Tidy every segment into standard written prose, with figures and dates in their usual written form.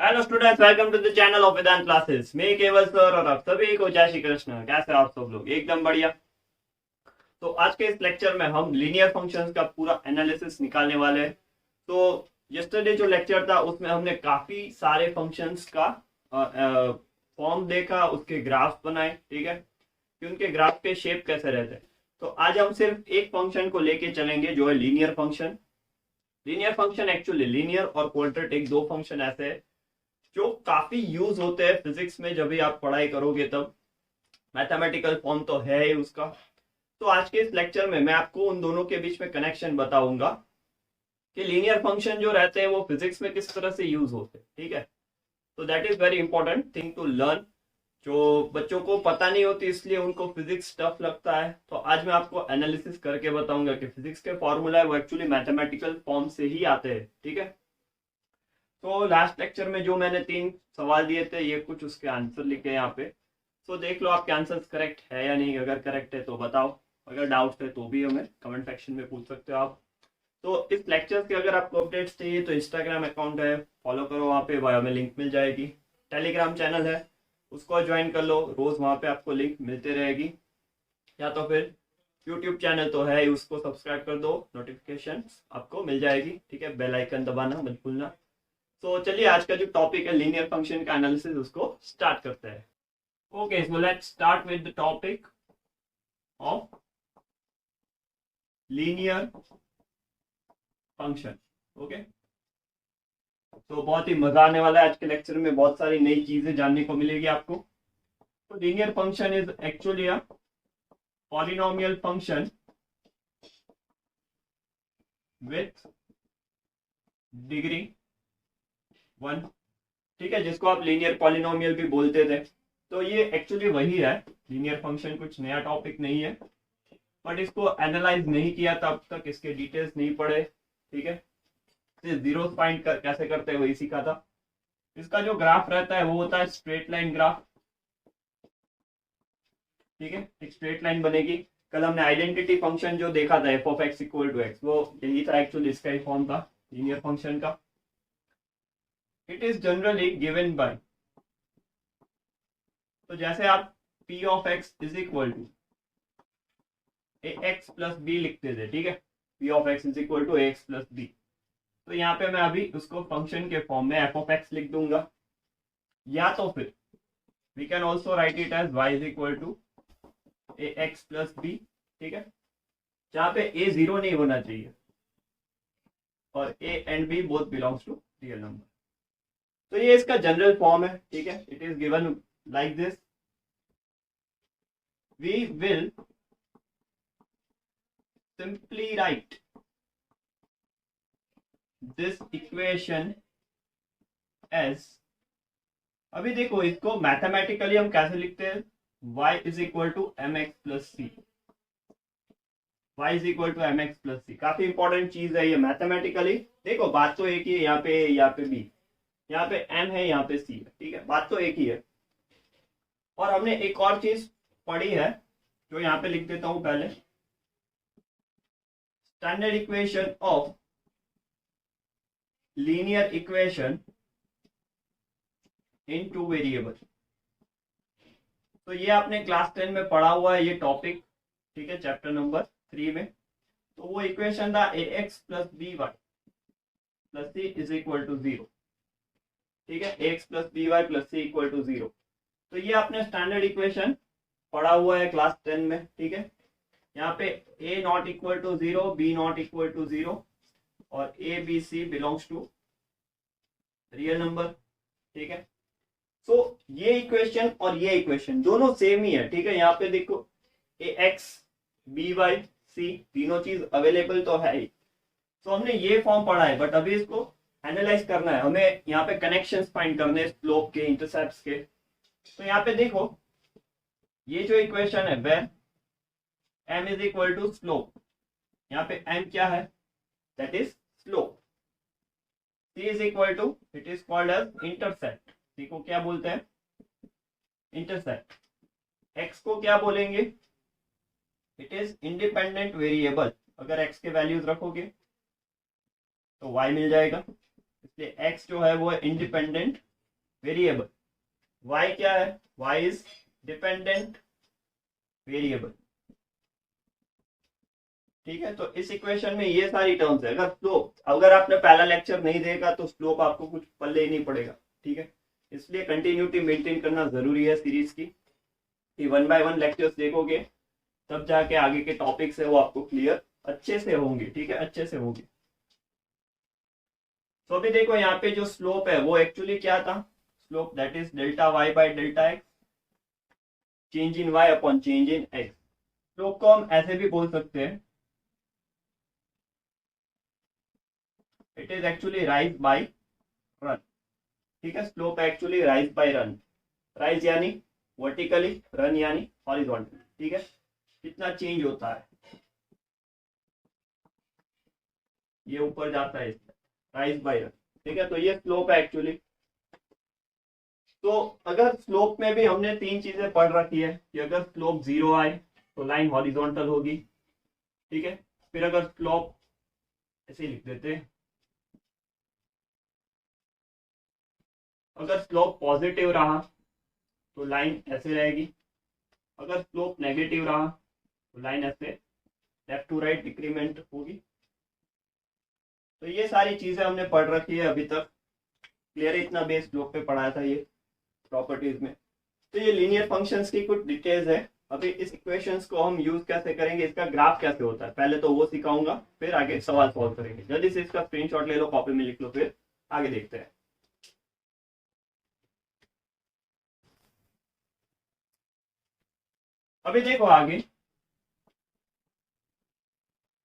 Hello students, welcome to the channel of Vedant classes. मैं Keval sir और आप सभी को जय श्री कृष्ण। कैसे आप सब लोग? एकदम बढ़िया। तो आज के इस लेक्चर में हम लीनियर फंक्शंस का पूरा एनालिसिस निकालने वाले हैं। तो यस्टरडे जो लेक्चर था उसमें हमने काफी सारे फंक्शंस का फॉर्म देखा, उसके ग्राफ बनाए, ठीक है, कि उनके ग्राफ के शेप कैसे रहते हैं। तो आज हम सिर्फ एक फंक्शन को लेके चलेंगे जो है linear function. Linear function actually linear और क्वाड्रेटिक दो फंक्शन ऐसे हैं जो काफी यूज होते हैं फिजिक्स में। जब भी आप पढ़ाई करोगे तब मैथमेटिकल फॉर्म तो है ही उसका। तो आज के इस लेक्चर में मैं आपको उन दोनों के बीच में कनेक्शन बताऊंगा कि लीनियर फंक्शन जो रहते हैं वो फिजिक्स में किस तरह से यूज होते हैं, ठीक है। तो that is very important thing to learn. जो बच्चों को पता नहीं होती इसलिए उनको फिजिक्स टफ लगता है। तो आज मैं आपको एनालिसिस करके बताऊंगा कि फिजिक्स के फॉर्मूला है वो एक्चुअली मैथमेटिकल फॉर्म से ही आते हैं, ठीक है। तो लास्ट लेक्चर में जो मैंने 3 सवाल दिए थे ये कुछ उसके आंसर लिखे हैं यहाँ पे। तो देख लो आपके आंसर्स करेक्ट है या नहीं। अगर करेक्ट है तो बताओ, अगर डाउट है तो भी हमें कमेंट सेक्शन में पूछ सकते हो आप। तो इस लेक्चर के अगर आपको अपडेट्स चाहिए तो इंस्टाग्राम अकाउंट है, फॉलो करो, वहाँ पे बायो में लिंक मिल जाएगी। टेलीग्राम चैनल है, उसको ज्वाइन कर लो, रोज वहाँ पे आपको लिंक मिलती रहेगी। या तो फिर यूट्यूब चैनल तो है ही, उसको सब्सक्राइब कर दो, नोटिफिकेशन आपको मिल जाएगी, ठीक है। बेल आइकन दबाना मत भूलना। तो चलिए आज का जो टॉपिक है लीनियर फंक्शन का एनालिसिस उसको स्टार्ट करते हैं। Okay, so let's start with the topic of linear function. Okay, तो बहुत ही मजा आने वाला है आज के लेक्चर में, बहुत सारी नई चीजें जानने को मिलेगी आपको। तो linear function is actually a polynomial function with degree 1, ठीक है, जिसको आप लीनियर पॉलिनोमियल भी बोलते थे। तो ये एक्चुअली वही है, लीनियर फंक्शन कुछ नया टॉपिक नहीं है, बट इसको एनालाइज नहीं किया तब तक, इसके डिटेल्स नहीं पढ़े, ठीक है। जीरो फाइंड कैसे करते हैं वही सीखा था। इसका जो ग्राफ रहता है वो होता है स्ट्रेट लाइन ग्राफ, ठीक है। एक स्ट्रेट लाइन बनेगी। कल हमने आइडेंटिटी फंक्शन जो देखा था f of x equal to x, वो यही था एक्चुअली, इसका ही फॉर्म था लीनियर फंक्शन का। It is generally given by, तो जैसे आप p of x is equal to a x plus b लिखते थे, ठीक है, p of x is equal to a x plus b. तो यहाँ पे मैं अभी उसको फंक्शन के फॉर्म में एफ ऑफ एक्स लिख दूंगा, या तो फिर we can also write it as y is equal to a x plus b, ठीक है, जहाँ पे ए जीरो नहीं होना चाहिए और a and b both belongs to real number. तो ये इसका जनरल फॉर्म है, ठीक है। It is given like this. We will simply write this equation as, अभी देखो इसको मैथमेटिकली हम कैसे लिखते हैं, y is equal to m x plus c. y is equal to m x plus c काफी इंपॉर्टेंट चीज है ये मैथमेटिकली। देखो बात तो एक ही है, यहाँ पे यहाँ पे b, यहाँ पे m है, यहाँ पे c है, ठीक है, बात तो एक ही है। और हमने एक और चीज पढ़ी है जो यहाँ पे लिख देता हूं पहले, standard equation of linear equation in two variable. तो ये आपने क्लास 10 में पढ़ा हुआ है ये टॉपिक, ठीक है, चैप्टर नंबर 3 में। तो वो इक्वेशन था a x plus b y plus c is equal to 0, ठीक है, a x plus b y plus c equal to 0। तो ये आपने स्टैंडर्ड इक्वेशन पढ़ा हुआ है क्लास 10 में, ठीक है। यहाँ पे a not equal to 0, b not equal to 0 और a b c belongs to real number, ठीक है। सो ये इक्वेशन और ये इक्वेशन दोनों सेम ही है, ठीक है। यहाँ पे देखो ए एक्स बी वाई सी तीनों चीज अवेलेबल तो है ही। तो हमने ये फॉर्म पढ़ा है, बट अभी इसको एनालाइज करना है हमें। यहाँ पे कनेक्शंस फाइंड करने स्लोप के, इंटरसेप्ट्स के। तो यहाँ पे देखो ये जो इक्वेशन है where m is equal to slope, यहाँ पे m क्या है, that is slope. c is equal to, it is called as intercept. c को क्या बोलते हैं, इंटरसेप्ट। x को क्या बोलेंगे, इट इज इंडिपेंडेंट वेरिएबल। अगर x के वैल्यूज रखोगे तो y मिल जाएगा, इसलिए x जो है वो इंडिपेंडेंट वेरिएबल, y क्या है, y इज डिपेंडेंट वेरिएबल। ठीक है, तो इस इक्वेशन में ये सारी टर्म्स है। अगर स्लोप, अगर आपने पहला लेक्चर नहीं देखा तो स्लोप आपको कुछ पल्ले ही नहीं पड़ेगा। ठीक है, इसलिए कंटिन्यूटी मेंटेन करना जरूरी है सीरीज की, कि 1 बाय 1 लेक्चर्स देखोगे तब जाके आगे के टॉपिक्स है वो आपको क्लियर अच्छे से होंगे। ठीक है, अच्छे से होंगे। तो अभी देखो यहाँ पे जो स्लोप है वो एक्चुअली क्या था, slope that is delta y by delta x, change in y upon change in x. Slope को हम ऐसे भी बोल सकते हैं, it is actually rise by run. ठीक है, slope actually rise by run, rise यानी वर्टिकली, रन यानी हॉरिजॉन्टली। ठीक है, कितना चेंज होता है, ये ऊपर जाता है, राइज बाय रन। ठीक है, तो ये स्लोप है एक्चुअली। तो अगर स्लोप में भी हमने तीन चीजें पढ़ रखी है कि अगर स्लोप 0 आए तो लाइन हॉरिजॉन्टल होगी। ठीक है, फिर अगर स्लोप, ऐसे लिख देते हैं, अगर स्लोप पॉजिटिव रहा तो लाइन ऐसे रहेगी, अगर स्लोप नेगेटिव रहा तो लाइन ऐसे लेफ्ट टू राइट डिक्रीमेंट होगी। तो ये सारी चीजें हमने पढ़ रखी है अभी तक, क्लियर है? इतना बेस स्लोप पे पढ़ाया था ये प्रॉपर्टीज में। तो ये लीनियर फंक्शंस की कुछ डिटेल्स है। अभी इस इक्वेशंस को हम यूज कैसे करेंगे, इसका ग्राफ कैसे होता है पहले तो वो सिखाऊंगा, फिर आगे सवाल सॉल्व करेंगे। जल्दी से इसका स्क्रीनशॉट ले लो, कॉपी में लिख लो, फिर आगे देखते हैं। अभी देखो आगे,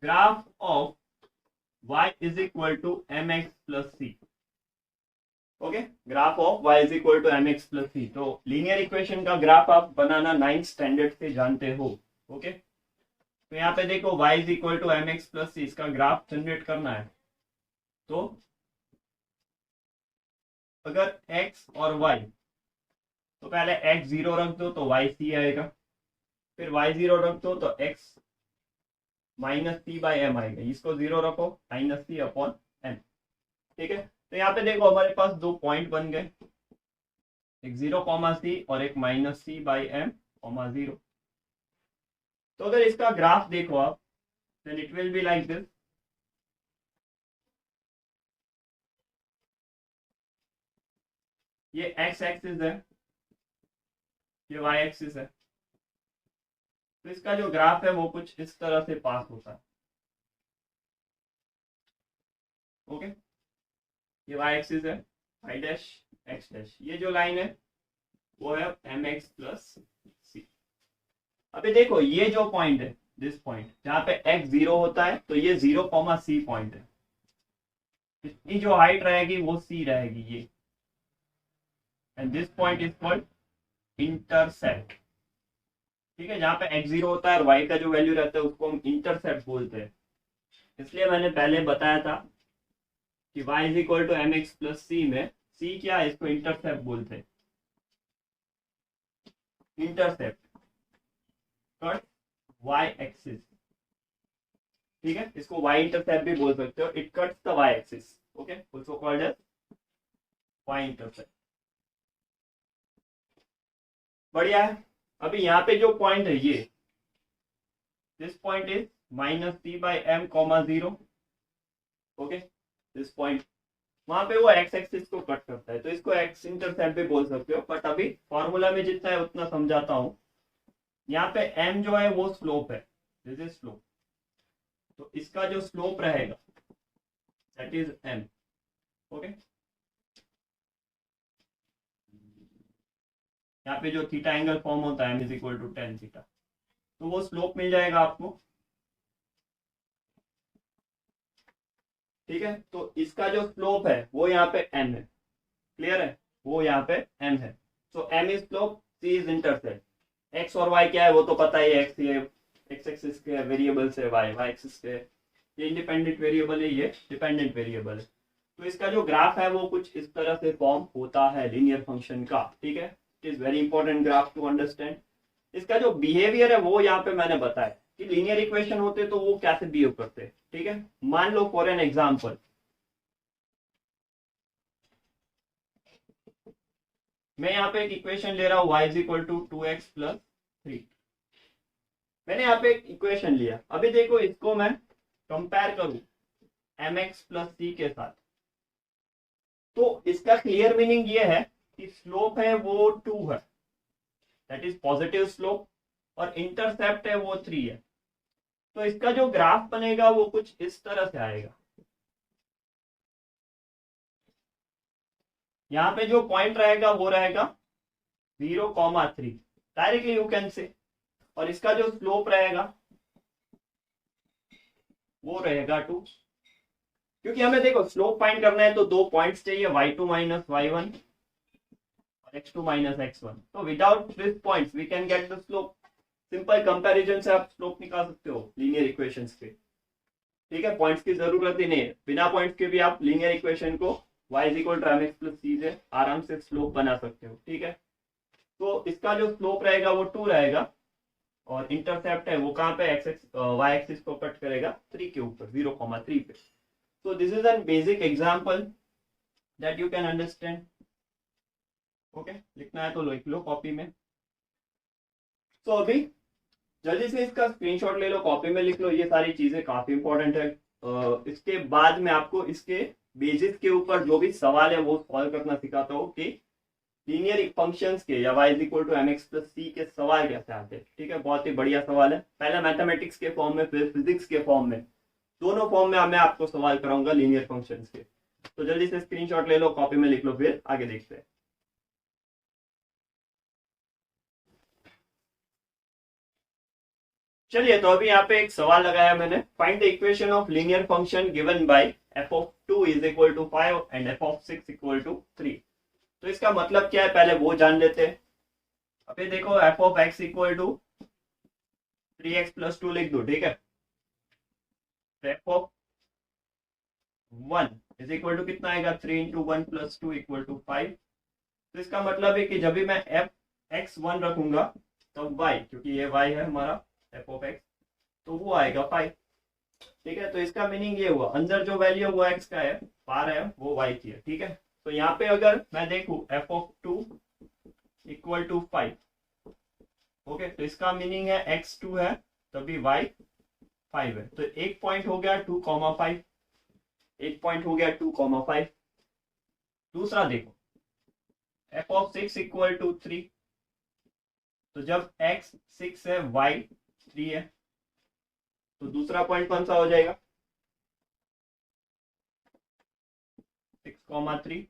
graph of y is equal to m x plus c. Okay, graph of y is equal to m x plus c. तो लीनियर इक्वेशन का ग्राफ आप बनाना 9th स्टैंडर्ड से जानते हो। ओके, तो यहाँ पे देखो y is equal to m x plus c, इसका ग्राफ जनरेट करना है। तो अगर x और y, तो पहले x 0 रख दो तो y c आएगा, फिर y 0 रख दो तो x minus c by m आएगा, इसको 0 रखो, माइनस सी अपॉन एम। ठीक है, तो यहाँ पे देखो हमारे पास दो पॉइंट बन गए, एक 0 कॉमा सी और एक minus c by m comma 0। तो अगर इसका ग्राफ देखो आप, then it will be like this. ये x एक्सिस है, ये y एक्सिस है। तो इसका जो ग्राफ है वो कुछ इस तरह से पास होता है। ओके, ये y एक्सिस है, y डैश x डैश, ये जो लाइन है वो है एम एक्स प्लस सी। अभी देखो ये जो पॉइंट है, दिस पॉइंट जहां पे x 0 होता है, तो ये 0 कॉमा सी पॉइंट है, इसकी जो हाइट रहेगी वो c रहेगी ये, and this point is called intercept. ठीक है, जहां पे x 0 होता है और y का जो वैल्यू रहता है उसको हम इंटरसेप्ट बोलते हैं। इसलिए मैंने पहले बताया था कि y is equal to m x plus c में c क्या है, इसको इंटरसेप्ट बोलते हैं। Intercept cut y axis. ठीक है, इसको y इंटरसेप्ट भी बोल सकते हो, it cuts the y axis. Okay, also called as y intercept. बढ़िया है। अभी यहाँ पे जो पॉइंट है ये, this point is minus c by m comma 0। Okay, this point, वहां पे वो x एक्सिस को कट करता है, तो इसको x इंटरसेप्ट भी बोल सकते हो, बट अभी फॉर्मूला में जितना है उतना समझाता हूं। यहाँ पे m जो है वो स्लोप है, दिस इज स्लोप, तो इसका जो स्लोप रहेगा दैट इज m। ओके, यहाँ पे जो थीटा एंगल फॉर्म होता है m is equal to tan theta, तो वो स्लोप मिल जाएगा आपको। ठीक है, तो इसका जो स्लोप है वो यहाँ पे m है, क्लियर है, वो यहाँ पे m है। तो m is slope, c is intercept. x और y क्या है वो तो पता ही है, x ये x एक्सिस के वेरिएबल से, y एक्सिस के, ये इंडिपेंडेंट वेरिएबल है, ये डिपेंडेंट वेरिएबल है। तो इसका जो ग्राफ है वो कुछ इस तरह से फॉर्म होता है लीनियर फंक्शन का। ठीक है, it is very important graph to understand. इसका जो बिहेवियर है वो यहाँ पे मैंने बताया कि लीनियर इक्वेशन होते तो वो कैसे बिहेव करते हैं। ठीक है, मान लो फॉर एन एग्जाम्पल, मैं यहाँ पे एक इक्वेशन ले रहा हूँ y is equal to 2x plus 3। मैंने यहाँ पे एक इक्वेशन लिया। अभी देखो इसको मैं कंपेयर करूं mx प्लस c के साथ, तो इसका क्लियर मीनिंग ये है कि स्लोप है वो 2 है, दैट इज पॉजिटिव स्लोप, और इंटरसेप्ट है वो 3 है। तो इसका जो ग्राफ बनेगा वो कुछ इस तरह से आएगा। यहाँ पे जो पॉइंट रहेगा वो रहेगा 0,3 डायरेक्टली यू कैन से, और इसका जो स्लोप रहेगा वो रहेगा 2। क्योंकि हमें देखो स्लोप फाइंड करना है तो दो पॉइंट्स चाहिए, y2 माइनस y1 और x2 माइनस x1। तो without this points we can get the slope. Simple comparison से आप स्लोप निकाल सकते हो लीनियर इक्वेशंस पे। ठीक है, पॉइंट्स की जरूरत ही नहीं है, बिना पॉइंट्स के भी आप लीनियर इक्वेशन को y is equal to mx plus c से आराम से स्लोप बना सकते हो। ठीक है, तो इसका जो स्लोप रहेगा वो 2 रहेगा, और इंटरसेप्ट है वो कहाँ पे y एक्सिस को कट करेगा 3 के ऊपर 0,3 पे। So this is a basic example that you can understand. Okay, लिखना है तो लिख लो कॉपी में। तो अभी जल्दी से इसका स्क्रीनशॉट ले लो, कॉपी में लिख लो, ये सारी चीजें काफी इंपॉर्टेंट है। इसके बाद में आपको इसके बेसिस के ऊपर जो भी सवाल है वो सॉल्व करना सिखाता हूँ कि लीनियर फंक्शंस के या y is equal to mx plus c के सवाल कैसे आते हैं। ठीक है, बहुत ही बढ़िया सवाल है, पहले मैथमेटिक्स के फॉर्म में फिर फिजिक्स के फॉर्म में, दोनों फॉर्म में मैं आपको सवाल कराऊंगा लीनियर फंक्शंस के। तो जल्दी से स्क्रीनशॉट ले लो, कॉपी में लिख लो, फिर आगे देखते हैं। चलिए, तो अभी यहाँ पे एक सवाल लगाया मैंने, find the equation of linear function given by f of 2 is equal to 5 and f of 6 equal to 3। तो इसका मतलब क्या है पहले वो जान लेते हैं। अभी देखो f of x equal to 3x plus 2 लिख दो। ठीक है, f of 1 is equal to कितना आएगा 3 इंटू 1 प्लस 2 इक्वल टू 5। तो इसका मतलब है कि जब भी मैं f(x1) रखूंगा तब y, क्योंकि ये y है हमारा f of x, तो वो आएगा 5। ठीक है, तो इसका मीनिंग ये हुआ अंदर जो वैल्यू वो x का है, बाहर है वो y की है। ठीक है, तो यहाँ पे अगर मैं देखूं f of 2 equal to 5, okay, तो इसका मीनिंग है x2 है तभी y 5 है। तो एक पॉइंट हो गया 2,5, एक पॉइंट हो गया 2,5। दूसरा देखो f of 6 इक्वल टू 3, तो जब x 6 है y 3 है, तो दूसरा पॉइंट कौन सा हो जाएगा 6,3।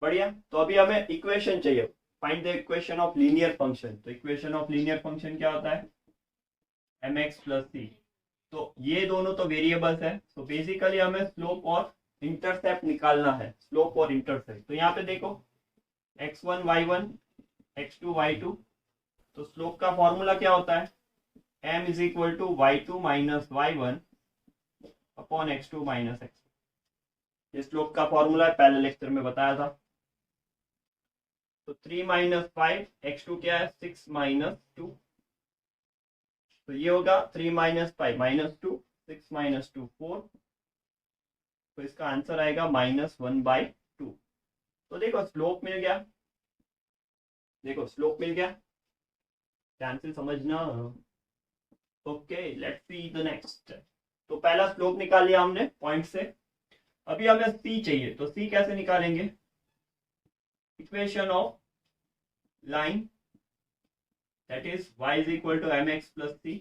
बढ़िया, तो अभी हमें इक्वेशन चाहिए, find the equation of linear function. तो इक्वेशन ऑफ लीनियर फंक्शन क्या होता है mx प्लस c। तो ये दोनों तो वेरिएबल्स है, तो बेसिकली हमें स्लोप और इंटरसेप्ट निकालना है, स्लोप और इंटरसेप्ट। तो यहाँ पे देखो x1 y1 x2 y2, तो स्लोप का फॉर्मूला क्या होता है m is equal to y2 minus y1 upon x2 minus x। ये स्लोप का फॉर्मूला है, पहले लेक्चर में बताया था। तो 3 माइनस 5 x2 क्या है 6 माइनस 2, तो ये होगा 3 माइनस 5 माइनस 2, 6 माइनस 2 4, तो इसका आंसर आएगा -1/2। तो देखो स्लोप मिल गया, देखो स्लोप मिल गया, ध्यान से समझना। Okay, let's see the next. तो पहला स्लोप निकाल लिया हमने पॉइंट से, अभी हमें सी चाहिए। तो सी कैसे निकालेंगे, equation of line that is y is equal to mx plus c।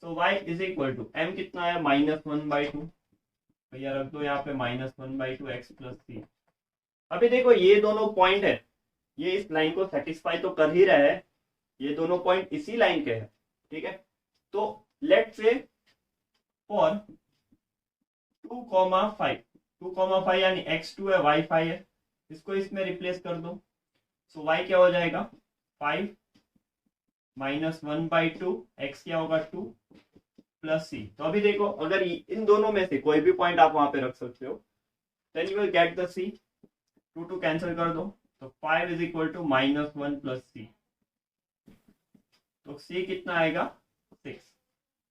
तो y is equal to m कितना है -1/2, भैया रख दो यहाँ पे -1/2 x प्लस c। अभी देखो ये दोनों पॉइंट है, ये इस लाइन को सेटिस्फाई तो कर ही रहे हैं, ये दोनों पॉइंट इसी लाइन के हैं। ठीक है, तो लेट्स से फॉर 2,5 यानी x2 है y5 है, इसको इसमें रिप्लेस कर दो। सो y क्या हो जाएगा 5 -1/2, x क्या होगा 2 प्लस c। तो अभी देखो अगर इन दोनों में से कोई भी पॉइंट आप वहां पे रख सकते हो, then you will get the c। 2 cancel कर दो, तो 5 is equal to -1 plus c। तो c कितना आएगा 6।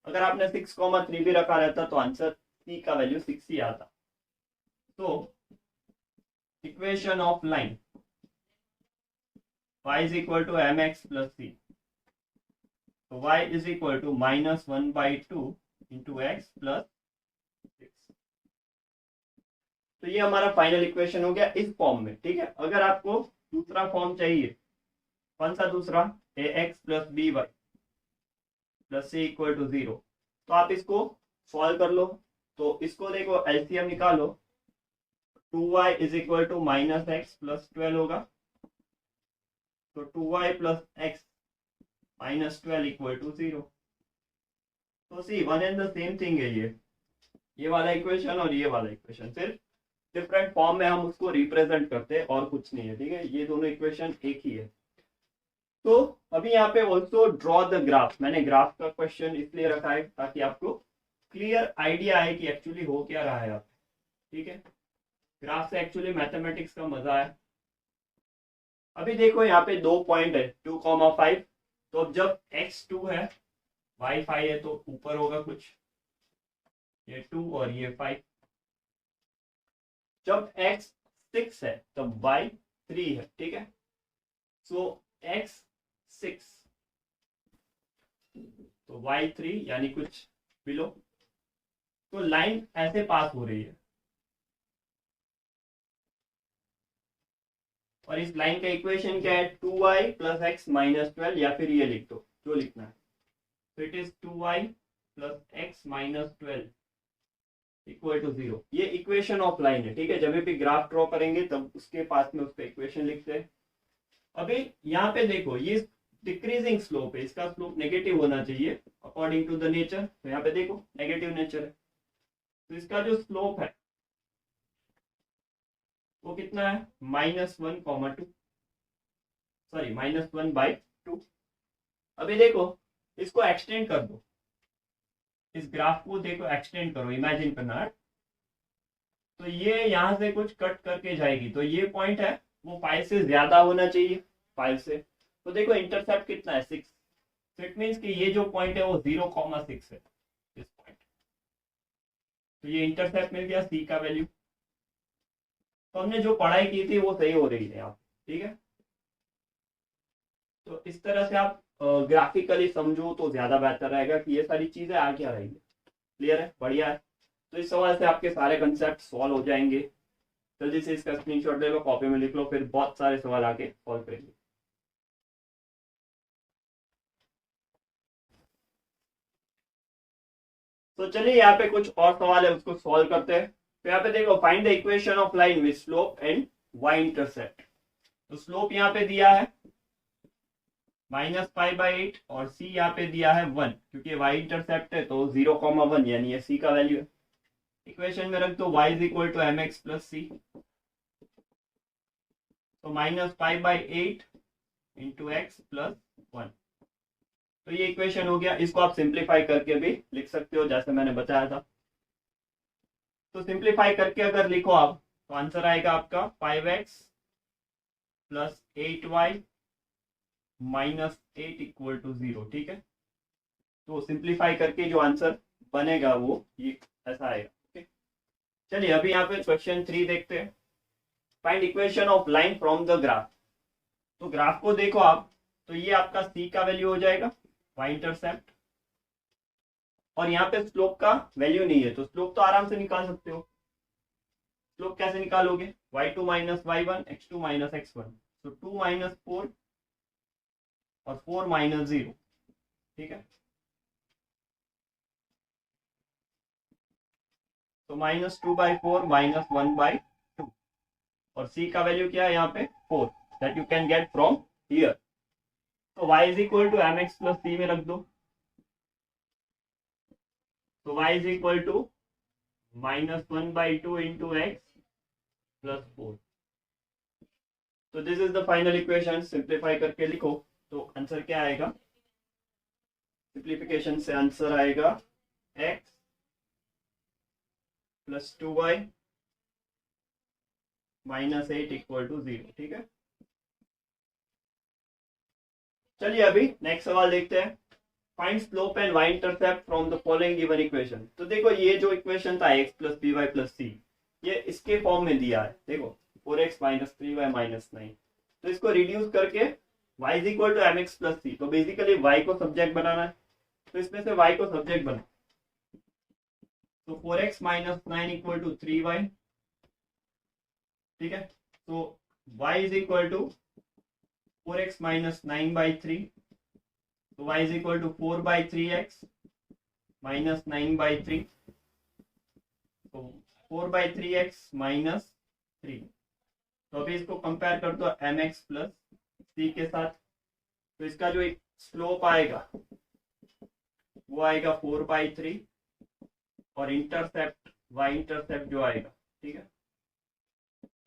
अगर आपने 6,3 भी रखा रहता तो आंसर c का वैल्यू 6 ही आता। तो equation of line y is equal to m x plus c, तो y is equal to -1/2 into x plus 6। तो ये हमारा फाइनल इक्वेशन हो गया इस फॉर्म में, ठीक है। अगर आपको दूसरा फॉर्म चाहिए, कौन सा दूसरा, a x plus b y plus c equal to 0, तो आप इसको सॉल्व कर लो। तो इसको देखो एलसीएम निकालो, 2y is equal to -x plus 12 होगा, तो 2y plus x minus 12 equal to 0। तो c one and the same thing है ये वाला इक्वेशन और ये वाला इक्वेशन, सिर्फ डिफरेंट फॉर्म में हम उसको रिप्रेजेंट करते हैं और कुछ नहीं है, ठीक है। ये दोनों इक्वेशन एक ही है। तो अभी यहाँ पे ऑल्सो ड्रॉ द ग्राफ, मैंने ग्राफ का क्वेश्चन इसलिए रखा है ताकि आपको क्लियर आइडिया आए कि एक्चुअली हो क्या रहा है आप, ठीक है। ग्राफ से एक्चुअली मैथमेटिक्स का मजा है। अभी देखो यहाँ पे 2 पॉइंट है 2,5, तो अब जब x 2 है y 5 है तो ऊपर होगा कुछ, ये 2 और ये 5। जब x 6 है तब y 3 है, ठीक है। सो x 6 तो y 3 यानी कुछ बिलो। तो लाइन ऐसे पास हो रही है और इस लाइन का इक्वेशन क्या है, 2y प्लस एक्स माइनस 12, या फिर ये लिख दो जो लिखना है। तो it is 2y plus x minus 12 equal to 0। ये इक्वेशन ऑफ लाइन है, ठीक है। जब भी ग्राफ ड्रॉ करेंगे तब उसके पास में उसका इक्वेशन लिखते हैं। अभी यहाँ पे देखो ये डिक्रीजिंग स्लोप है, इसका स्लोप नेगेटिव होना चाहिए अकॉर्डिंग टू द नेचर। तो यहाँ पे देखो नेगेटिव नेचर है, तो इसका जो स्लोप है वो कितना है, -1,2, सॉरी -1/2। अभी देखो इसको एक्सटेंड कर दो, इस ग्राफ को देखो एक्सटेंड करो, इमेजिन करना है। तो ये यहाँ से कुछ कट करके जाएगी, तो ये पॉइंट है वो 5 से ज्यादा होना चाहिए, 5 से। तो देखो इंटरसेप्ट कितना है, 6। तो इट मीन्स कि ये जो पॉइंट है वो 0,6 है, इस पॉइंट। तो ये इंटरसेप्ट मिल गया, सी का वैल्यू। तो हमने जो पढ़ाई की थी वो सही हो रही है यहाँ, ठीक है। तो इस तरह से आप ग्राफिकली समझो तो ज्यादा बेहतर रहेगा कि ये सारी चीजें आ क्या रही है। क्लियर है, बढ़िया है। तो इस सवाल से आपके सारे कंसेप्ट सॉल्व हो जाएंगे। जल्दी से इसका स्क्रीनशॉट ले लो, कॉपी में लिख लो, फिर बहुत सारे सवाल आगे सॉल्व करेंगे। तो चलिए यहाँ पे कुछ और सवाल है उसको सॉल्व करते हैं। तो यहाँ पे देखो find the equation of line with slope and y intercept. तो स्लोप यहाँ पे दिया है -π/8 और c यहाँ पे दिया है 1, क्योंकि y इंटरसेप्ट है तो 0,1 यानी ये c का वैल्यू है। इक्वेशन में रख दो y is equal to m x plus c, तो -π/8 इंटू एक्स प्लस 1। तो ये इक्वेशन हो गया। इसको आप सिंप्लीफाई करके भी लिख सकते हो जैसे मैंने बताया था। तो सिंप्लीफाई करके अगर लिखो आप तो आंसर आएगा आपका 5x plus 8y minus 8 equal to 0, ठीक है। तो सिंप्लीफाई करके जो आंसर बनेगा वो ये ऐसा आएगा, ठीक। चलिए अभी यहाँ पे क्वेश्चन 3 देखते हैं। Find equation of line from the graph. तो ग्राफ को देखो आप, तो ये आपका सी का वैल्यू हो जाएगा, y इंटरसेप्ट, और यहाँ पे स्लोप का वैल्यू नहीं है, तो स्लोप तो आराम से निकाल सकते हो। स्लोप कैसे निकालोगे, y2 minus y1 x2 minus x1, तो 2 माइनस 4 और 4 माइनस 0, ठीक है। तो -2/4 -1/2, और c का वैल्यू क्या है यहाँ पे 4, that you can get from here. तो y is equal to m x plus c में रख दो, तो y is equal to -1/2 into x plus 4। तो this is the final equation. Simplify करके लिखो तो आंसर क्या आएगा, सिंप्लीफिकेशन से आंसर आएगा x plus 2y minus 8 equal to 0, ठीक है। चलिए अभी नेक्स्ट सवाल देखते हैं। Find slope and y intercept from the following given equation. तो देखो ये जो इक्वेशन था x plus b y plus c, ये इसके फॉर्म में दिया है। देखो 4x माइनस 3y माइनस 9। तो इसको रिड्यूस करके y is equal to mx plus c। तो बेसिकली y को सब्जेक्ट बनाना है, तो इसमें से y को सब्जेक्ट बना, तो 4x minus 9 equal to 3y। ठीक है, तो y is equal to 4x minus 9 by 3, तो y is equal to 4 by 3x minus 9 by 3, तो 4 बाई 3x माइनस 3। तो अभी इसको कंपेयर कर दो mx प्लस c के साथ, तो इसका जो स्लोप आएगा वो आएगा 4 बाई 3 और इंटरसेप्ट y इंटरसेप्ट जो आएगा, ठीक है,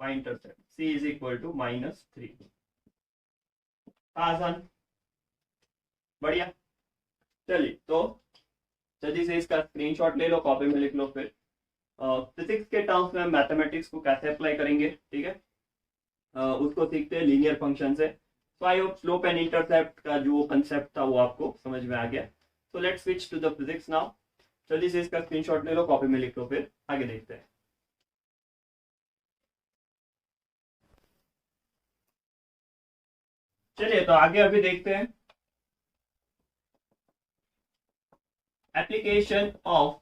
y intercept c is equal to minus 3। आसान, बढ़िया। चलिए, तो जल्दी से इसका स्क्रीनशॉट ले लो, कॉपी में लिख लो। फिर फिजिक्स के टर्म्स में मैथमेटिक्स को कैसे अप्लाई करेंगे, ठीक है, उसको सीखते हैं लीनियर फंक्शन से। तो I hope slope and intercept का जो कंसेप्ट था वो आपको समझ में आ गया। So let's switch to the physics now. जल्दी से इसका स्क्रीनशॉट ले लो, कॉपी में लिख लो, फिर आगे देखते हैं। चलिए, तो आगे अभी देखते हैं application of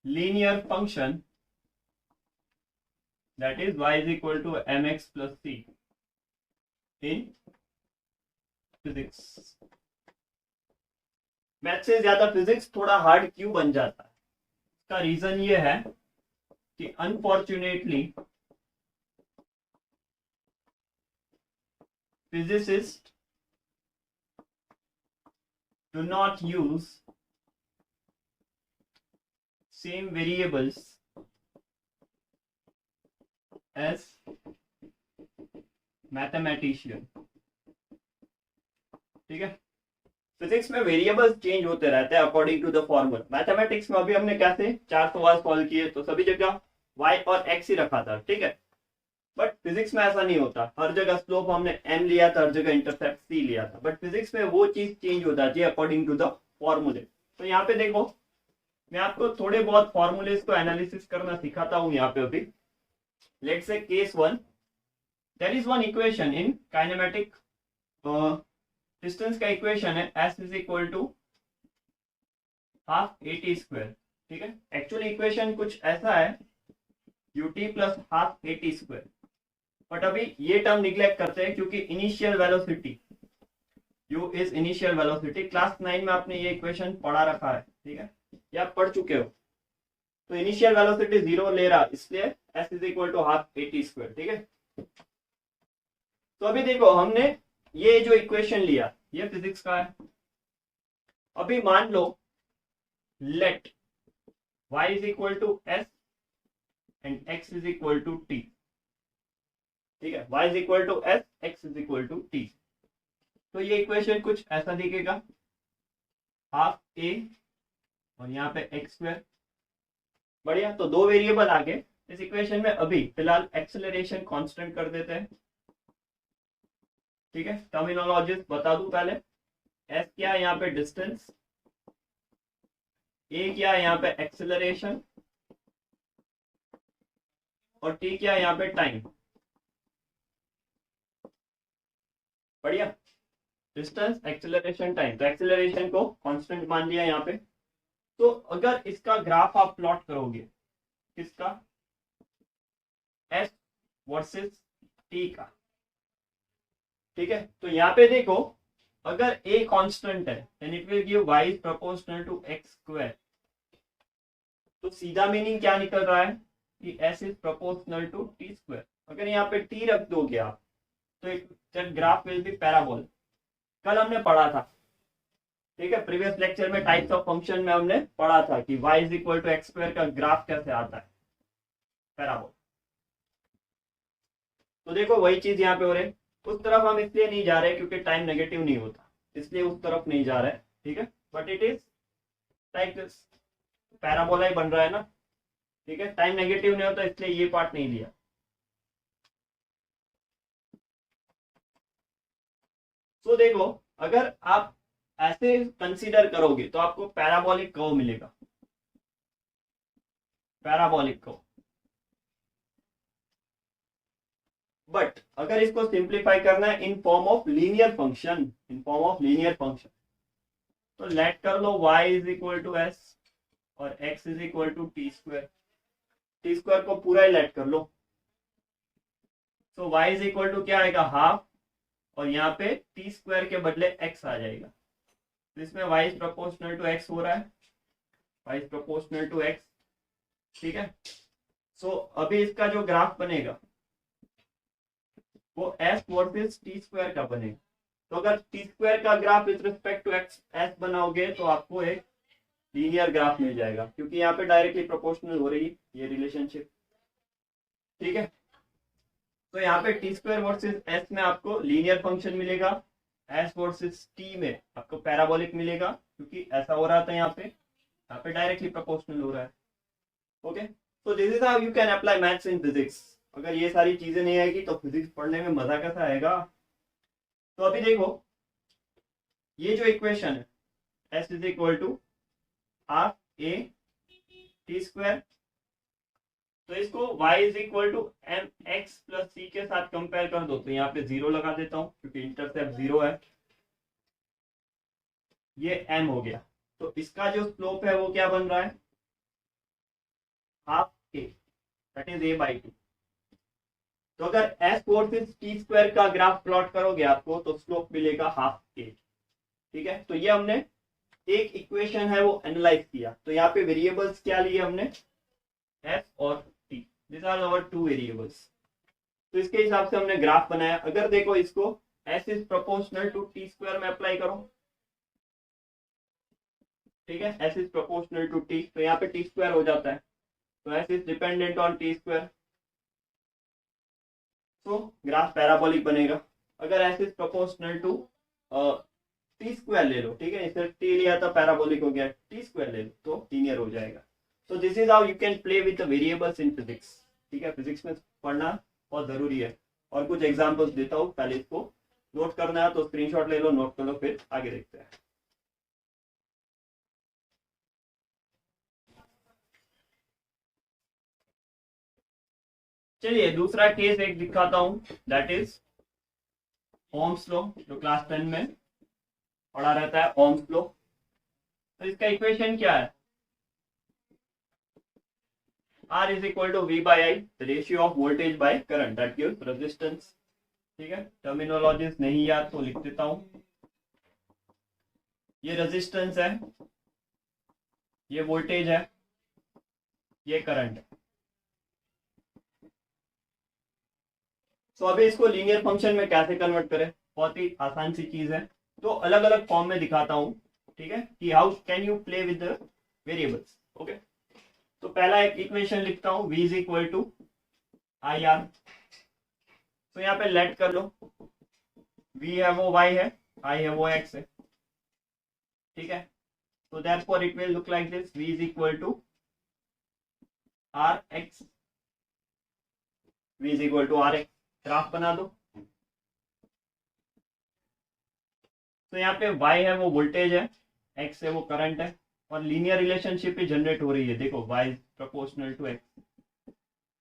linear function that is y is equal to mx plus c in physics। Math से ज्यादा फिजिक्स थोड़ा हार्ड क्यों बन जाता है, इसका रीजन ये है कि unfortunately physicists do not use same variables as mathematician। ठीक है, फिजिक्स में वेरिएबल्स चेंज होते रहते हैं according to the formula. Mathematics में अभी हमने कैसे 4 सवाल सॉल्व किए, तो सभी जगह y और x ही रखा था, ठीक है। बट फिजिक्स में ऐसा नहीं होता, हर जगह स्लोप हमने m लिया था, हर जगह इंटरसेप्ट c लिया था। बट फिजिक्स में वो चीज चेंज हो जाती है अकॉर्डिंग टू द फॉर्मूले। तो यहाँ पे देखो, मैं आपको थोड़े बहुत फॉर्मूलेस को एनालिसिस करना सिखाता हूँ यहाँ पे अभी। Let's say case 1, there is one equation in kinematic, distance का इक्वेशन है s is equal to half at square. ठीक है, एक्चुअली इक्वेशन कुछ ऐसा है ut plus half at square. But अभी ये टर्म निग्लेक्ट करते हैं क्योंकि initial velocity u is initial velocity. Class 9 में आपने ये इक्वेशन पढ़ा रखा है, ठीक है, या आप पढ़ चुके हो। तो इनिशियल वेलोसिटी 0 ले रहा, इसलिए s is equal to half at square. ठीक है, तो अभी देखो हमने ये जो इक्वेशन लिया ये फिजिक्स का है। अभी मान लो let y is equal to s and x is equal to t। ठीक है, y is equal to s, x is equal to t। तो ये इक्वेशन कुछ ऐसा दिखेगा, हाफ a और यहाँ पे x स्क्वायर। बढ़िया, तो दो वेरिएबल आ गए इस इक्वेशन में। अभी फिलहाल एक्सेलरेशन कांस्टेंट कर देते हैं। ठीक है, टर्मिनोलॉजी बता दूं पहले। s क्या है यहाँ पे डिस्टेंस, a क्या है यहाँ पे एक्सेलरेशन, और t क्या है यहाँ पे टाइम। बढ़िया, डिस्टेंस, एक्सेलरेशन, टाइम। तो एक्सेलरेशन को कांस्टेंट मान लिया यहाँ पे। तो अगर इसका ग्राफ आप प्लॉट करोगे, किसका, s वर्सेस t का, ठीक है, तो यहाँ पे देखो अगर a कांस्टेंट है then it will give y is proportional to x square. तो सीधा मीनिंग क्या निकल रहा है कि s is proportional to t square. अगर यहाँ पे t रख दोगे आप तो ग्राफ विल बी पैराबोल। कल हमने पढ़ा था, ठीक है, प्रीवियस लेक्चर में टाइप्स ऑफ फंक्शन में हमने पढ़ा था कि y is equal to x square का ग्राफ कैसे आता है, पैराबोल। तो देखो वही चीज यहाँ पे हो रही है। उस तरफ हम इसलिए नहीं जा रहे क्योंकि टाइम नेगेटिव नहीं होता, इसलिए उस तरफ नहीं जा रहे, ठीक है। But it is like this, parabola ही बन रहा है ना, ठीक है, टाइम नेगेटिव नहीं होता इसलिए ये पार्ट नहीं लिया। तो देखो अगर आप ऐसे कंसीडर करोगे तो आपको पैराबोलिक कर्व मिलेगा, पैराबोलिक कर्व। बट अगर इसको सिंप्लीफाई करना है in form of linear function, in form of linear function, तो लेट कर लो y is equal to s और x is equal to t square. T square को पूरा ही लेट कर लो, तो y इज इक्वल टू क्या आएगा, हाफ, और यहाँ पे टी स्क्वायर के बदले x आ जाएगा। तो इसमें y is proportional to x हो रहा है, y is proportional to x, ठीक है। सो अभी इसका जो ग्राफ बनेगा वो s वर्सेस टी स्क्वायर का बनेगा। तो अगर टी स्क्वायर का graph with respect to x s बनाओगे तो आपको एक लीनियर ग्राफ मिल जाएगा, क्योंकि यहाँ पे डायरेक्टली प्रोपोर्शनल हो रही है ये रिलेशनशिप, ठीक है। तो यहाँ पे टी स्क्वायर वर्सेस एस में आपको लीनियर फंक्शन मिलेगा, एस वर्सेस टी में आपको पैराबोलिक मिलेगा, क्योंकि ऐसा हो रहा था यहाँ पे डायरेक्टली प्रोपोर्शनल हो रहा है। ओके, तो this is how you can apply maths in physics. अगर ये सारी चीजें नहीं आएगी तो फिजिक्स पढ़ने में मजा कैसा आएगा। तो अभी देखो ये जो इक्वेशन है s is equal to half a t square, तो इसको y is equal to m x plus c के साथ कंपेयर कर दो, तो यहाँ पे जीरो लगा देता हूं क्योंकि इंटरसेप्ट जीरो है, ये m हो गया। तो इसका जो स्लोप है वो क्या बन रहा है, half A, that is a by 2। तो अगर s वर्सेस टी स्क्वायर का ग्राफ प्लॉट करोगे आपको तो स्लोप मिलेगा हाफ ए, ठीक है। तो ये हमने एक इक्वेशन है वो एनालाइज किया। तो यहाँ पे वेरिएबल्स क्या लिए हमने, s और t, this are our two variables. तो इसके हिसाब से हमने ग्राफ बनाया। अगर देखो इसको s is proportional to t square में अप्लाई करो, ठीक है, s is proportional to t, तो यहाँ पे टी स्क्वायर हो जाता है, तो s is dependent on t square, तो ग्राफ पैराबोलिक बनेगा। अगर s is proportional to t square ले लो, ठीक है, इसे t लिया था पैराबोलिक हो गया, टी स्क्वायर ले लो तो लीनियर हो जाएगा। तो this is how you can play with the variables in physics, ठीक है। फिजिक्स में पढ़ना बहुत जरूरी है। और कुछ एग्जांपल्स देता हूँ, पहले इसको नोट करना है तो स्क्रीनशॉट ले लो, नोट कर लो, फिर आगे देखते हैं। चलिए दूसरा केस एक दिखाता हूं, दैट इज ओम्स लॉ, जो क्लास 10 में पढ़ा रहता है, ओम्स लॉ। तो इसका इक्वेशन क्या है, R is equal to V by i, the ratio of voltage by current that gives resistance, ठीक है। टर्मिनोलॉजीज नहीं याद तो लिख देता हूं, ये रेजिस्टेंस है, ये वोल्टेज है, ये करंट है। तो अभी इसको लीनियर फंक्शन में कैसे कन्वर्ट करें, बहुत ही आसान सी चीज है। तो अलग अलग फॉर्म में दिखाता हूं, ठीक है, कि how can you play with the variables. Okay, तो पहला एक इक्वेशन लिखता हूं, v is equal to I r. तो यहाँ पे लेट कर लो, v है वो y है, i है वो x है, ठीक है। तो therefore it will look like this, v is equal to r x, v is equal to r x. Graph बना दो। तो यहाँ पे y है वो वोल्टेज है, x है वो करंट है, और लीनियर रिलेशनशिप ही जनरेट हो रही है। देखो y is proportional to x,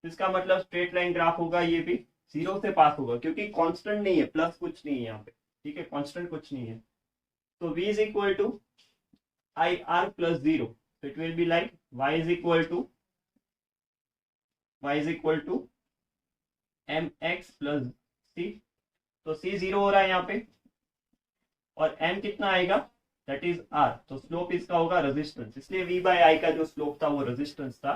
इसका मतलब स्ट्रेट लाइन ग्राफ होगा, ये भी जीरो से पास होगा, क्योंकि कांस्टेंट नहीं है, प्लस कुछ नहीं है यहाँ पे, ठीक है, कांस्टेंट कुछ नहीं है। तो v is equal to I R plus zero, तो it will be like y is equal to m x plus c. तो c जीरो हो रहा है यहाँ पे, और m कितना आएगा, दैट इज r। तो स्लोप इसका होगा रेजिस्टेंस, इसलिए v बाय आई का जो स्लोप था वो रेजिस्टेंस था।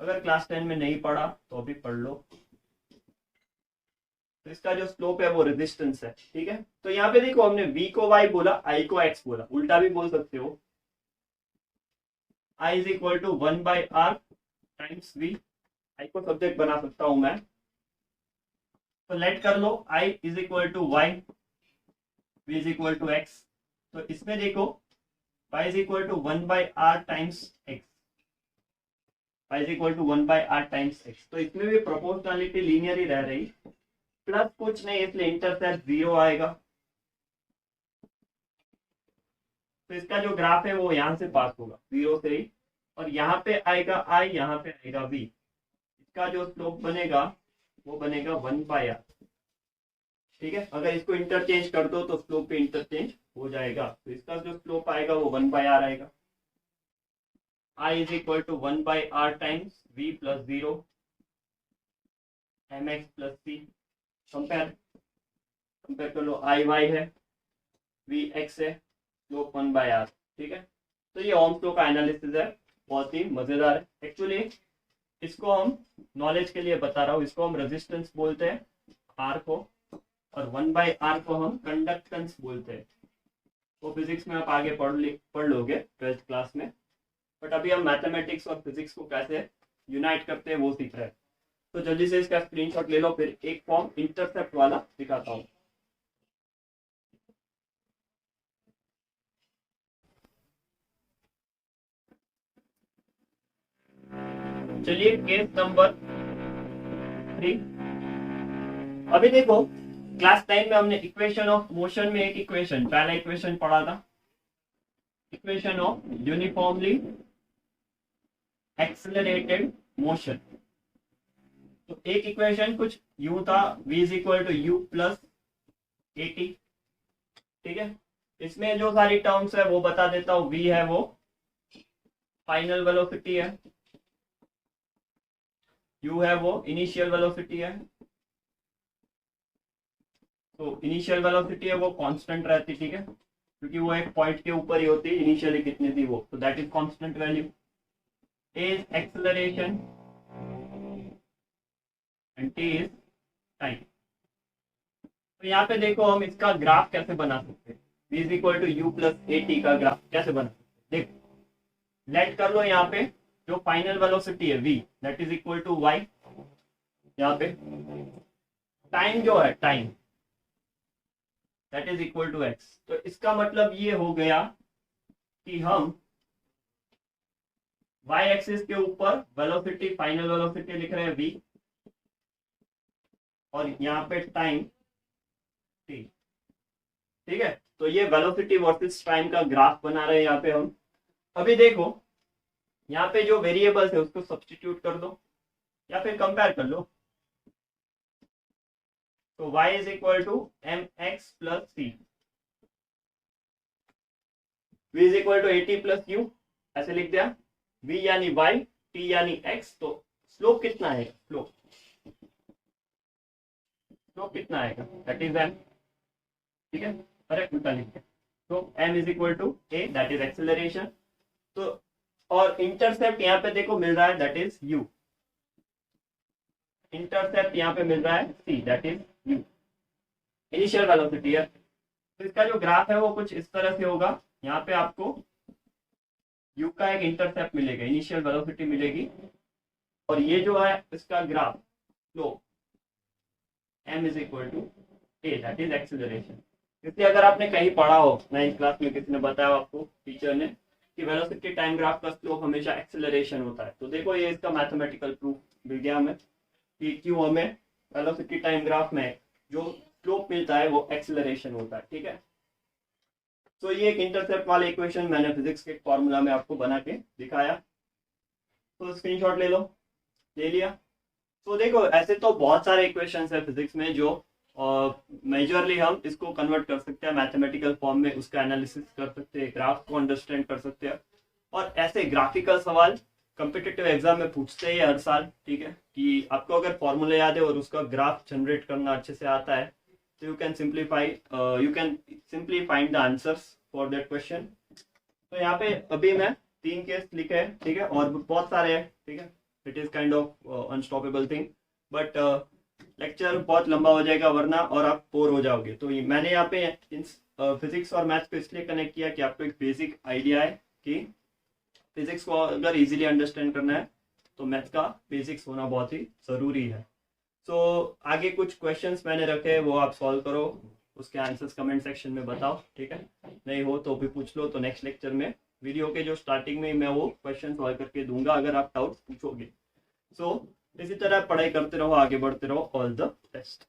अगर क्लास 10 में नहीं पढ़ा तो अभी पढ़ लो। तो इसका जो स्लोप है वो रेजिस्टेंस है, ठीक है। तो यहाँ पे देखो हमने v को y बोला, i को x बोला, उल्टा भी बोल सकते हो। i is equal to 1 by r times v, i को सब्जेक्ट बना सकता हूं मैं। तो लेट कर लो, i is equal to y, v is equal to x। तो इसमें देखो y is equal to 1 by r times x, y is equal to 1 by r times x. तो इसमें भी प्रोपोर्शनलिटी लीनियर ही रह रही, प्लस कुछ नहीं, इसलिए इंटरसेप्ट जीरो आएगा। तो इसका जो ग्राफ है वो यहाँ से पास होगा, जीरो से ही, और यहाँ पे आएगा i, यहाँ पे आएगा v। इसका जो स्लोप बनेगा वो बनेगा 1 बाई आर, ठीक है। अगर इसको इंटरचेंज कर दो तो स्लोप पे इंटरचेंज हो जाएगा, तो इसका जो स्लोप आएगा वो 1/r आएगा। I is equal to 1/r times v plus 0 mx plus c। Compare कर लो, i y है, v x है, स्लोप 1/r। ठीक है, तो ये ओम्स लॉ का एनालिसिस है, बहुत ही मजेदार है। एक्चुअली इसको हम नॉलेज के लिए बता रहा हूँ, इसको हम रेजिस्टेंस बोलते हैं R को, और 1/r को हम कंडक्टेंस बोलते हैं। वो फिजिक्स में आप आगे पढ़ लोगे 12th क्लास में, बट अभी हम मैथमेटिक्स और फिजिक्स को कैसे यूनाइट करते हैं वो सीख रहे हैं। तो जल्दी से इसका स्क्रीनशॉट ले लो, फिर एक फॉर्म इंटरसेप्ट वाला दिखाता हूँ। चलिए केस नंबर 3। अभी देखो क्लास 9 में हमने इक्वेशन ऑफ मोशन में एक इक्वेशन, पहला इक्वेशन पढ़ा था, equation of uniformly accelerated motion. तो एक इक्वेशन कुछ यूं था, v is equal to u plus a t. ठीक है, इसमें जो सारी टर्म्स है वो बता देता हूँ। v है वो फाइनल वेलोसिटी है, u है वो इनिशियल वेलोसिटी है। तो इनिशियल वेलोसिटी है वो कांस्टेंट रहती, ठीक है, क्योंकि वो एक पॉइंट के ऊपर ही होती है, इनिशियली कितनी थी वो, तो that is constant value. a is acceleration and t is time। तो यहाँ पे देखो हम इसका ग्राफ कैसे बना सकते हैं, v is equal to u plus a t का ग्राफ कैसे बना सकते हैं। देखो लेट कर लो यहाँ पे जो फाइनल वेलोसिटी है v that is equal to y, यहाँ पे टाइम जो है time that is equal to x। तो इसका मतलब ये हो गया कि हम y एक्सिस के ऊपर वेलोसिटी फाइनल वेलोसिटी लिख रहे हैं v, और यहाँ पे टाइम t। ठीक है, तो ये वेलोसिटी वर्सेस टाइम का ग्राफ बना रहे हैं यहाँ पे हम। अभी देखो यहाँ पे जो वेरिएबल्स है उसको सब्स्टिट्यूट कर दो या फिर कंपेयर कर लो। तो y is equal to m x plus c, v is equal to a t plus u, ऐसे लिख दिया। v यानी y, t यानी x। तो स्लोप कितना है, स्लोप कितना आएगा, दैट इज m। ठीक है, करेक्ट उल्टा लिख दिया। तो m is equal to a that is acceleration. तो और इंटरसेप्ट यहाँ पे देखो मिल रहा है दैट इज u, इंटरसेप्ट यहाँ पे मिल रहा है c that is u, initial velocity है। तो इसका जो ग्राफ है वो कुछ इस तरह से होगा। यहाँ पे आपको u का एक इंटरसेप्ट मिलेगा, इनिशियल वेलोसिटी मिलेगी, और ये जो है इसका graph slope m is equal to a that is acceleration. इसलिए अगर आपने कहीं पढ़ा हो 9th क्लास में, किसी ने बताया आपको टीचर ने कि वेलोसिटी टाइम ग्राफ का स्लोप हमेशा एक्सेलरेशन होता है, तो देखो ये इसका मैथमेटिकल प्रूफ मिल गया हमें कि क्यों हमें वेलोसिटी टाइम ग्राफ में जो स्लोप मिलता है वो एक्सेलरेशन होता है। ठीक है, तो ये एक इंटरसेप्ट वाले इक्वेशन मैंने फिजिक्स के फॉर्मूला में आपको बना के दिखाया, तो स्क्रीनशॉट ले लो, ले लिया। तो देखो ऐसे तो बहुत सारे इक्वेशंस है फिजिक्स में जो मेजरली हम इसको कन्वर्ट कर सकते हैं मैथमेटिकल फॉर्म में, उसका एनालिसिस कर सकते हैं, ग्राफ को अंडरस्टैंड कर सकते हैं, और ऐसे ग्राफिकल सवाल कॉम्पिटिटिव एग्जाम में पूछते हैं हर साल। ठीक है, कि आपको अगर फॉर्मूला याद है और उसका ग्राफ जनरेट करना अच्छे से आता है, तो you can simply find the answers for that question. तो यहाँ पे अभी मैं 3 केस लिखे हैं, ठीक है, और बहुत सारे हैं। ठीक है, it is kind of unstoppable thing, but lecture बहुत लंबा हो जाएगा वरना, और आप बोर हो जाओगे। तो मैंने यहाँ पे फिजिक्स और मैथ्स को इसलिए कनेक्ट किया कि आपको एक बेसिक आइडिया है कि फिजिक्स को अगर इजीली अंडरस्टैंड करना है तो मैथ्स का बेसिक्स होना बहुत ही ज़रूरी है। सो आगे कुछ क्वेश्चंस मैंने रखे हैं, वो आप सॉल्व करो, उसके आंसर्स कमेंट सेक्शन में बताओ। ठीक है, नहीं हो तो भी पूछ लो, तो नेक्स्ट लेक्चर में वीडियो के जो स्टार्टिंग में मैं वो क्वेश्चन सॉल्व करके दूंगा अगर आप डाउट्स पूछोगे। सो इसी तरह पढ़ाई करते रहो, आगे बढ़ते रहो। All the best.